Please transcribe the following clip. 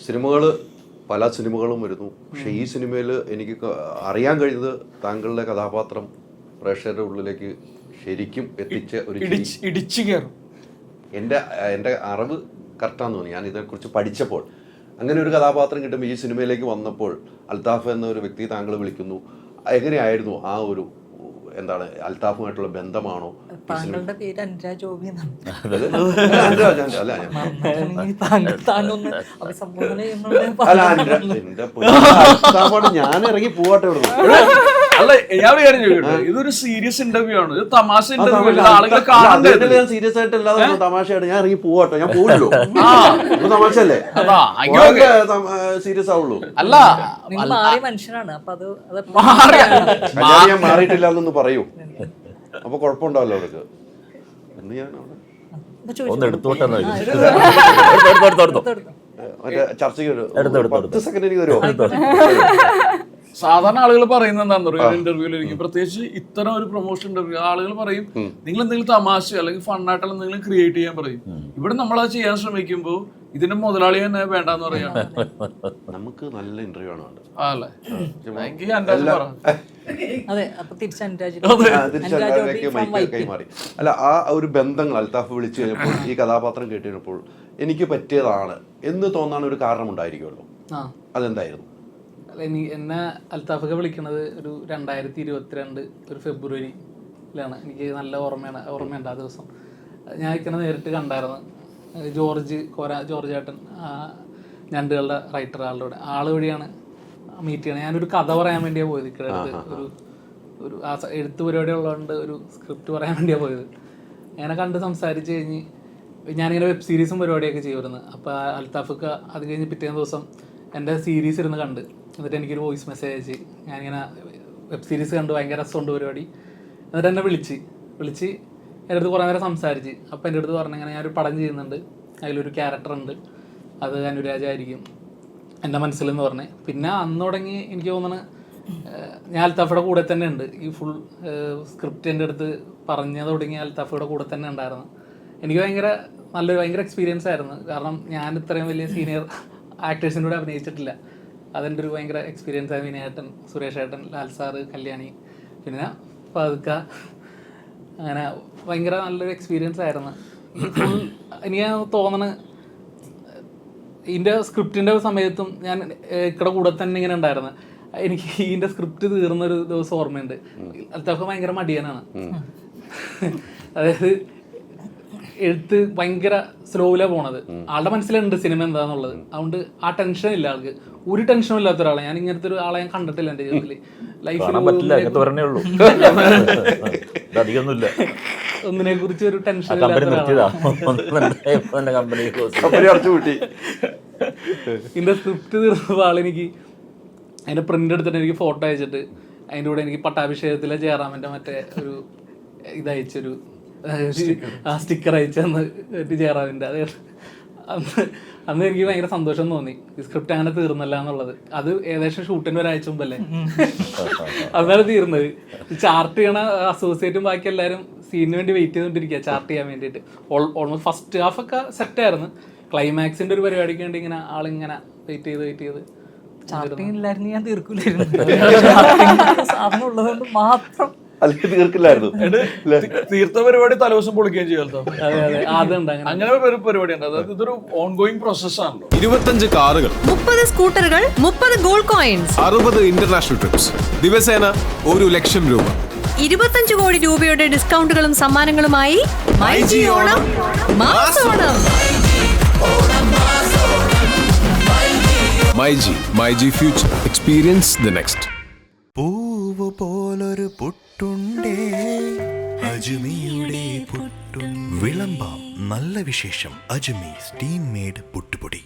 സിനിമകൾ പല സിനിമകളും വരുന്നു. പക്ഷെ ഈ സിനിമയിൽ എനിക്ക് അറിയാൻ കഴിഞ്ഞത് താങ്കളുടെ കഥാപാത്രം പ്രേക്ഷകരുടെ ഉള്ളിലേക്ക് ശരിക്കും എത്തിച്ച ഒരു ഇടിച്ചു കയറും. എൻ്റെ അറിവ് കറക്റ്റാന്ന് തോന്നി. ഞാൻ ഇതിനെക്കുറിച്ച് പഠിച്ചപ്പോൾ അങ്ങനെ ഒരു കഥാപാത്രം കിട്ടുമ്പോൾ ഈ സിനിമയിലേക്ക് വന്നപ്പോൾ അൽത്താഫ് എന്ന ഒരു വ്യക്തി താങ്കൾ വിളിക്കുന്നു. എങ്ങനെയായിരുന്നു ആ ഒരു എന്താണ് അൽത്താഫുമായിട്ടുള്ള ബന്ധമാണോ? താങ്കളുടെ പേര് അനുരാജ് ജോബി ഞാൻ ഇറങ്ങി പോവാട്ടെ ഇവിടെ. അല്ല ഞാൻ ചോദിക്കട്ടെ, ഇതൊരു സീരിയസ് ഇന്റർവ്യൂ ആണ്, ഇത് തമാശ ഇന്റർവ്യൂ ആളുകൾ കാണേണ്ടത്. ഞാൻ സീരിയസ് ആയിട്ട് അല്ലാതെ തമാശയായിട്ട് ഞാൻ ഇറങ്ങി പോവാട്ടോ. ഞാൻ പോവില്ലോ, തമാശയല്ലേ, സീരിയസ് ആവുള്ളൂ. അല്ല മാറിയ മനുഷ്യനാണ്. അപ്പൊ അത് ഞാൻ മാറിയിട്ടില്ല എന്നൊന്ന് പറയൂ. അപ്പൊ കുഴപ്പമുണ്ടാവല്ലോ അവർക്ക്. എന്ന് ഞാൻ ചർച്ചയ്ക്ക് 10 സെക്കൻഡ് എനിക്ക് തരുമോ? സാധാരണ ആളുകൾ പറയുന്നത് എന്താണെന്ന് പറയുക ഇന്റർവ്യൂവിലിരിക്കും, പ്രത്യേകിച്ച് ഇത്തരം ഒരു പ്രൊമോഷൻ ഇന്റർവ്യൂ ആളുകൾ പറയും നിങ്ങൾ എന്തെങ്കിലും തമാശ അല്ലെങ്കിൽ ഫണ്ണായിട്ടുള്ള എന്തെങ്കിലും ക്രിയേറ്റ് ചെയ്യാൻ പറയും. ഇവിടെ നമ്മളത് ചെയ്യാൻ ശ്രമിക്കുമ്പോൾ ഇതിന്റെ മുതലാളി തന്നെ വേണ്ടെന്ന് പറയാം. നമുക്ക് നല്ല ഇന്റർവ്യൂ ആണ് വേണ്ടത്. കൈമാറി അല്ല ആ ഒരു ബന്ധങ്ങൾ അൽത്താഫ് വിളിച്ചു കഴിഞ്ഞപ്പോൾ ഈ കഥാപാത്രം കേട്ടിരുന്നപ്പോൾ എനിക്ക് പറ്റിയതാണ് എന്ന് തോന്നാൻ ഒരു കാരണം ഉണ്ടായിരിക്കുമല്ലോ. അതെന്തായിരുന്നു? എന്നെ അൽത്താഫൊക്കെ വിളിക്കണത് ഒരു 2022 ഒരു ഫെബ്രുവരിയിലാണ്. എനിക്ക് നല്ല ഓർമ്മയുണ്ട് ആ ദിവസം. ഞാൻ ഇങ്ങനെ നേരിട്ട് കണ്ടായിരുന്നു. ജോർജ് ചേട്ടൻ, ഞണ്ടുകളുടെ റൈറ്റർ ആൾ വഴിയാണ് മീറ്റ് ചെയ്യണത്. ഞാനൊരു കഥ പറയാൻ വേണ്ടിയാണ് പോയത്. ഇക്കടുത്ത് ഒരു എഴുത്ത് പരിപാടി ഉള്ളതുകൊണ്ട് ഒരു സ്ക്രിപ്റ്റ് പറയാൻ വേണ്ടിയാണ് പോയത്. അങ്ങനെ കണ്ട് സംസാരിച്ച് കഴിഞ്ഞ് ഞാനിങ്ങനെ വെബ് സീരീസും പരിപാടിയൊക്കെ ചെയ്യുമായിരുന്നു. അപ്പോൾ അൽത്താഫൊക്കെ അത് കഴിഞ്ഞ് പിറ്റേന്ന് ദിവസം എൻ്റെ സീരീസ് ഇരുന്ന് കണ്ട്, എന്നിട്ട് എനിക്കൊരു വോയിസ് മെസ്സേജ് അയച്ച് ഞാനിങ്ങനെ വെബ് സീരീസ് കണ്ട് ഭയങ്കര രസമുണ്ട് പരിപാടി. എന്നിട്ട് എന്നെ വിളിച്ച് എൻ്റെ അടുത്ത് കുറേ നേരം സംസാരിച്ച്. അപ്പോൾ എൻ്റെ അടുത്ത് പറഞ്ഞിങ്ങനെ ഞാനൊരു പടം ചെയ്യുന്നുണ്ട്, അതിലൊരു ക്യാരക്ടറുണ്ട്, അത് അനുരാജായിരിക്കും എൻ്റെ മനസ്സിലെന്ന് പറഞ്ഞ്. പിന്നെ അന്ന് തുടങ്ങി എനിക്ക് തോന്നുന്നത് ഞാൻ അൽത്താഫയുടെ കൂടെ തന്നെ ഉണ്ട്. ഈ ഫുൾ സ്ക്രിപ്റ്റ് എൻ്റെ അടുത്ത് പറഞ്ഞത് തുടങ്ങി അൽത്താഫയുടെ കൂടെ തന്നെ ഉണ്ടായിരുന്നു. എനിക്ക് ഭയങ്കര എക്സ്പീരിയൻസ് ആയിരുന്നു. കാരണം ഞാൻ ഇത്രയും വലിയ സീനിയർ ആക്ടേഴ്സിൻ്റെ കൂടെ അഭിനയിച്ചിട്ടില്ല. അതെൻ്റെ ഒരു ഭയങ്കര എക്സ്പീരിയൻസ് ആയി. വിനയേട്ടൻ, സുരേഷ് ഏട്ടൻ, ലാൽ സാറ്, കല്യാണി, പിന്നെ പതുക്ക, അങ്ങനെ ഭയങ്കര നല്ലൊരു എക്സ്പീരിയൻസ് ആയിരുന്നു. എനിക്ക് തോന്നണ ഇതിൻ്റെ സ്ക്രിപ്റ്റിൻ്റെ സമയത്തും ഞാൻ ഇക്കടെ കൂടെ തന്നെ ഇങ്ങനെ ഉണ്ടായിരുന്നു. എനിക്ക് ഇതിൻ്റെ സ്ക്രിപ്റ്റ് തീർന്നൊരു ദിവസം ഓർമ്മയുണ്ട്. അൽത്താഫ് ഭയങ്കര മടിയനാണ്. അതായത് എഴുത്ത് ഭയങ്കര സ്ലോയിലാണ് പോണത്. ആളുടെ മനസ്സിലുണ്ട് സിനിമ എന്താന്നുള്ളത്. അതുകൊണ്ട് ആ ടെൻഷൻ ഇല്ല ആൾക്ക്. ഒരു ടെൻഷനും ഇല്ലാത്ത ഒരാളെ ഞാൻ ഇങ്ങനത്തെ ഒരു ആളെ ഞാൻ കണ്ടിട്ടില്ല എൻ്റെ ജീവിതത്തിൽ. ലൈഫിൽ ഒന്നിനെ കുറിച്ച് ഒരു ടെൻഷൻ ഇതിന്റെ സ്ക്രിപ്റ്റ് തീർന്നപ്പോൾ ആളെനിക്ക് അതിന്റെ പ്രിന്റ് എടുത്തിട്ട് എനിക്ക് ഫോട്ടോ അയച്ചിട്ട് അതിൻ്റെ കൂടെ എനിക്ക് പട്ടാഭിഷേകത്തിലെ ജയറാമിന്റെ മറ്റേ ഒരു ഇതയച്ചൊരു സ്റ്റിക്കർ അയച്ചെന്ന് ജയറാമിന്റെ. അത് അന്ന് എനിക്ക് ഭയങ്കര സന്തോഷം തോന്നി, ഈ സ്ക്രിപ്റ്റ് അങ്ങനെ തീർന്നല്ല എന്നുള്ളത്. അത് ഏകദേശം ഷൂട്ടിന് ഒരാഴ്ച മുമ്പല്ലേ അതാണ് തീർന്നത്. ചാർട്ട് ചെയ്യണ അസോസിയേറ്റും ബാക്കി എല്ലാവരും സീനിന് വേണ്ടി വെയിറ്റ് ചെയ്തുകൊണ്ടിരിക്കുക ചാർട്ട് ചെയ്യാൻ വേണ്ടിയിട്ട്. ഓൾമോസ്റ്റ് ഫസ്റ്റ് ഹാഫ് ഒക്കെ സെറ്റായിരുന്നു. ക്ലൈമാക്സിന്റെ ഒരു പരിപാടിക്ക് വേണ്ടി ഇങ്ങനെ ആളിങ്ങനെ വെയിറ്റ് ചെയ്ത് ചാർട്ടിങ് ഇല്ലായിരുന്നു ഞാൻ തീർക്കില്ലായിരുന്നു. സാധനം ഉള്ളതുകൊണ്ട് മാത്രം തീർക്കില്ലായിരുന്നു. തീർത്ത പരിപാടി തലേദിവസം പൊളിക്കുകയും ചെയ്യാം. അങ്ങനെ ഒരു പരിപാടി ഉണ്ട്. അതായത് ഇതൊരു ഓൺഗോയിങ് പ്രോസസ്സാണല്ലോ. 25 കാറുകൾ, 30 സ്കൂട്ടറുകൾ, 30 ഗോൾഡ് കോയിൻസ്, 60 ഇന്റർനാഷണൽ ട്രിപ്സ്, ദിവസേന 1 ലക്ഷം രൂപ, 25 കോടി രൂപയുടെ ഡിസ്കൗണ്ടുകളും സമ്മാനങ്ങളുമായി മൈജി ഓണം മാസോണം. MyG future, experience the next. പൂവ് പോലൊരു പുട്ടുണ്ടേ അജ്മിയുടെ പുട്ടും. വിളമ്പാം നല്ല വിശേഷം. അജ്മി സ്റ്റീം മെയ്ഡ് പുട്ടുപൊടി.